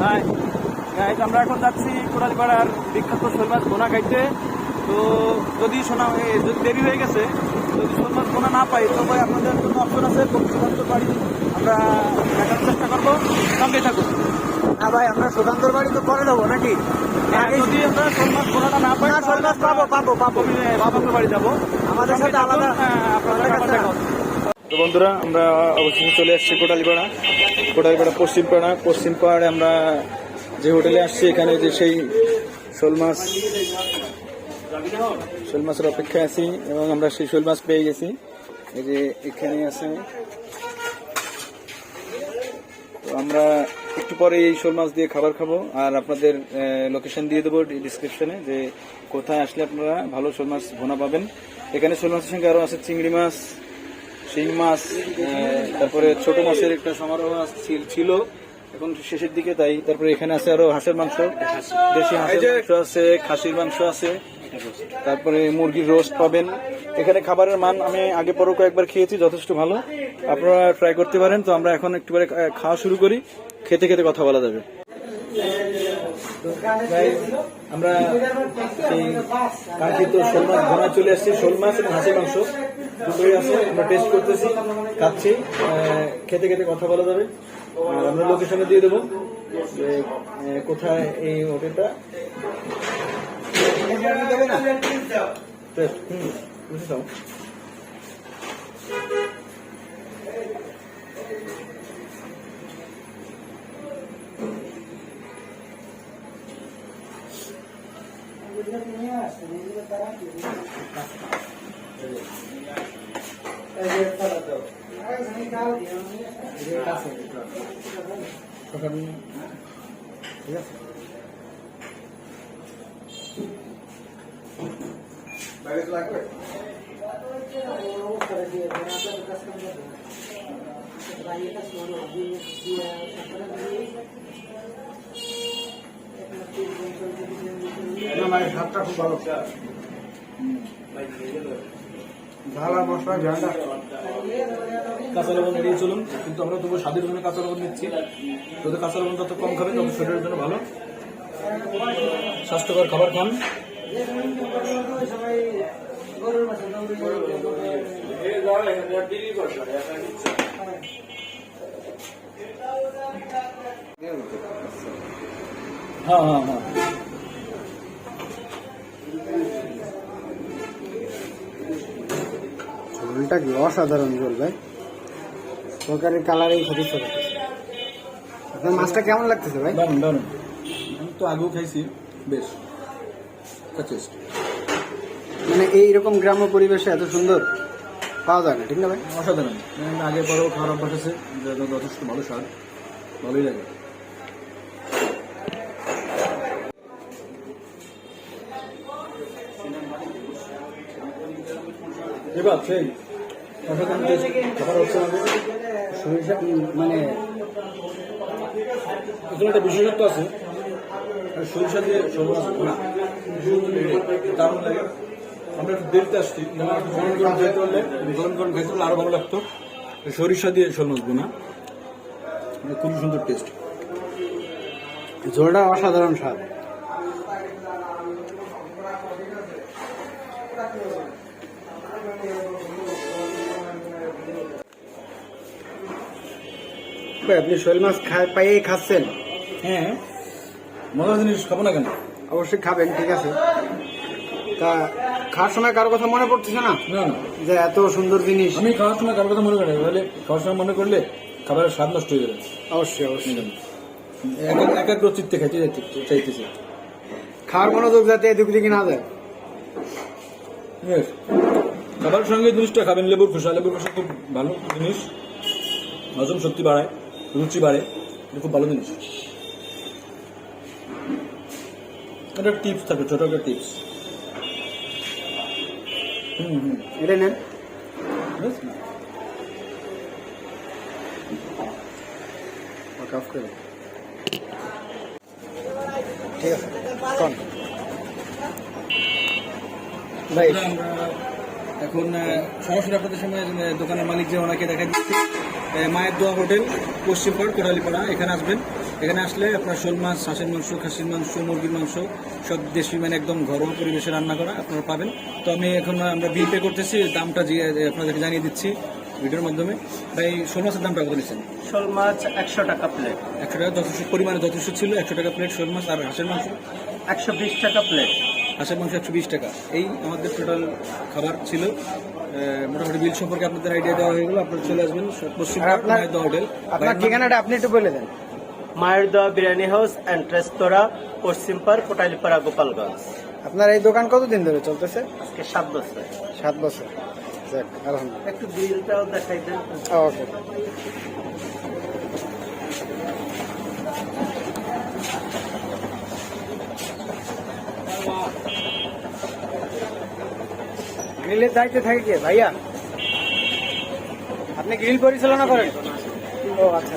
হ্যাঁ গাইজ, আমরা এখন যাচ্ছি কোটালীপাড়ার বিখ্যাত শোল মাছ ভোনা খাইতে। তো যদি যদি দেরি হয়ে গেছে, যদি শোল মাছ ভোনা না পাই, তবে আপনাদের জন্য অপশন আছে সুধান্তর বাড়ি, আমরা দেখার চেষ্টা করবো, সঙ্গে থাকুন। হ্যাঁ ভাই, আমরা সুধান্তর বাড়ি তো করে দেবো নাকি? যদি আমরা শোল মাছ ভোনাটা না পাই, শোল মাছ পাবো সুধান্তর বাড়ি যাবো, আমাদের সাথে আলাদা। আপনাদের দেখা হবে। তো বন্ধুরা, আমরা অবশেষে চলে আসছি কোটালীপাড়া পশ্চিম পাহাড়ে। আমরা যে হোটেলে আসছি, এখানে যে সেই শোল মাছের অপেক্ষায় আছি এবং আমরা সেই শোল মাছ পেয়ে গেছি। এই যে এখানে আছে। তো আমরা একটু পরে এই শোল মাছ দিয়ে খাবার খাবো, আর আপনাদের লোকেশন দিয়ে দেবো ডিসক্রিপশনে, যে কোথায় আসলে আপনারা ভালো শোল মাছ ভোনা পাবেন। এখানে শোল মাছের সঙ্গে আরো আছে চিংড়ি মাছ, শিং মাছ, তারপরে ছোট মাছের একটা সমারোহ ছিল এখন শেষের দিকে, তাই। তারপরে এখানে আছে আরো হাঁসের মাংস, দেশি হাঁসের মাংস আছে, খাসির মাংস আছে, তারপরে মুরগির রোস্ট পাবেন। এখানে খাবারের মান আমি আগে পরেও কয়েকবার খেয়েছি, যথেষ্ট ভালো, আপনারা ট্রাই করতে পারেন। তো আমরা এখন একটু খাওয়া শুরু করি, খেতে খেতে কথা বলা যাবে। আমরা সেই কাঙ্ক্ষিত শোল মাছ ভোনা চলে আসছি। শোল মাছ এবং হাঁসের মাংস দুটোই আছে, আমরা টেস্ট করতেছি, খাচ্ছি, খেতে খেতে কথা বলা যাবে। আর আমরা লোকেশনে দিয়ে দেবো যে কোথায় এই হোটেলটা। বুঝতে চাও? ভাতটা খুব ভালো, ঝালা মশলা ঝালটা। কাঁচা লবণ এড়িয়ে চলুন, কিন্তু আমরা তবু স্বাদের জন্য কাঁচা লবণ নিচ্ছি। যদি কাঁচা লবণ যত কম খাবেন তত শরীরের জন্য ভালো, স্বাস্থ্যকর খাবার খান। হ্যাঁ হ্যাঁ হ্যাঁ, ঝোলটা কি অসাধারণ ঝোল ভাই, তরকারির কালারেই সদস্য লাগতেছে। আপনার মাছটা কেমন লাগতেছে ভাই? দারুন দারুন, আমি তো আগেও খাইছি, বেশ টেস্ট। মানে এইরকম গ্রাম্য পরিবেশে এত সুন্দর পাওয়া যায় না, ঠিক না ভাই? অসাধারণ, আগে পরেও খাওয়ার অভ্যাস আছে, যথেষ্ট ভালো স্বাদ, ভালোই লাগে। এবার সেই অসাধারণ খাবার হচ্ছে আমাদের সরিষা মানে এখানে একটা বিশেষত্ব আছে, সরিষা দিয়ে শোল মাছ ভোনা দারুণ লাগে। আমরা একটু দেরিতে আসছি, গরম গরম খেতে হলে আরো ভালো লাগতো। সরিষা দিয়ে শোল মাছ ভোনা খুবই সুন্দর টেস্ট, ঝোলটা অসাধারণ স্বাদ। আপনি শোল মাছ পাইয়েই খাচ্ছেন? হ্যাঁ, মজার জিনিস, খাবো না কেন? অবশ্যই খাবেন, ঠিক আছে। তা খাওয়ার সময় কারো কথা মনে পড়তেছে না না না, যে এত সুন্দর জিনিস? আমি খাওয়ার সময় কারোর কথা মনে করি, তাহলে খাওয়ার সময় মনে করলে খাবারের স্বাদ নষ্ট হয়ে যাবে। অবশ্যই অবশ্যই, একাগ্র চিত্তে খাইতে চাইতেছি। খাওয়ার মনোযোগ যাতে এদিক দিকে না যায়। খাবারের সঙ্গে জিনিসটা খাবেন, লেবুর খোসা খুব ভালো জিনিস, হজম শক্তি বাড়ায়, রুচি বাড়ে, এটা খুব ভালো জিনিস। এটা টিপস থাকবে, ছোট একটা টিপস। এটা নেন। ঠিক আছে, ভাই এখন সরাসরি আপনাদের সামনে দোকানের মালিক যে ওনাকে দেখা দিচ্ছি, মায়ের দোয়া হোটেল, পশ্চিম পাড়, কোটালীপাড়া। এখানে আসবেন, এখানে আসলে আপনার শোল মাছ, হাঁসের মাংস, খাসির মাংস, মুরগির মাংস সব দেশি মানে একদম ঘরোয়া পরিবেশে রান্না করা আপনারা পাবেন। তো আমরা বিল পে করতেছি, দামটা আপনাদেরকে জানিয়ে দিচ্ছি ভিডিওর মাধ্যমে। ভাই শোল মাছের দামটা কত নিচ্ছেন? শোল মাছ 100 টাকা প্লেট। 100 টাকা যথেষ্ট, পরিমাণে যথেষ্ট ছিল। 100 টাকা প্লেট শোল মাছ। আর হাঁসের মাংস 120 টাকা প্লেট। হাঁসের মাংস 120 টাকা। এই আমাদের টোটাল খাবার ছিল। মোটামুটি বিল সম্পর্কে আপনাদের আইডিয়া দেওয়া হয়ে গেল। আপনারা চলে আসবেন পশ্চিম আর আপনার- মায়ের দোয়া হোটেল। আপনার ঠিকানাটা আপনি একটু বলে দেন। মায়ের দোয়া বিরিয়ানি হাউস অ্যান্ড রেস্তোরাঁ, পশ্চিম পাড়, কোটালীপাড়া, গোপালগঞ্জ। আপনার এই দোকান কতদিন ধরে চলতেছে? আজকে 7 বছর। 7 বছর। যাক, আলহামদুলিল্লাহ। একটু বিলটাও দেখাই দেন। ওকে। গ্রিলের দায়িত্বে থাকে কে ভাইয়া? আপনি গ্রিল পরিচালনা করেন? ও আচ্ছা।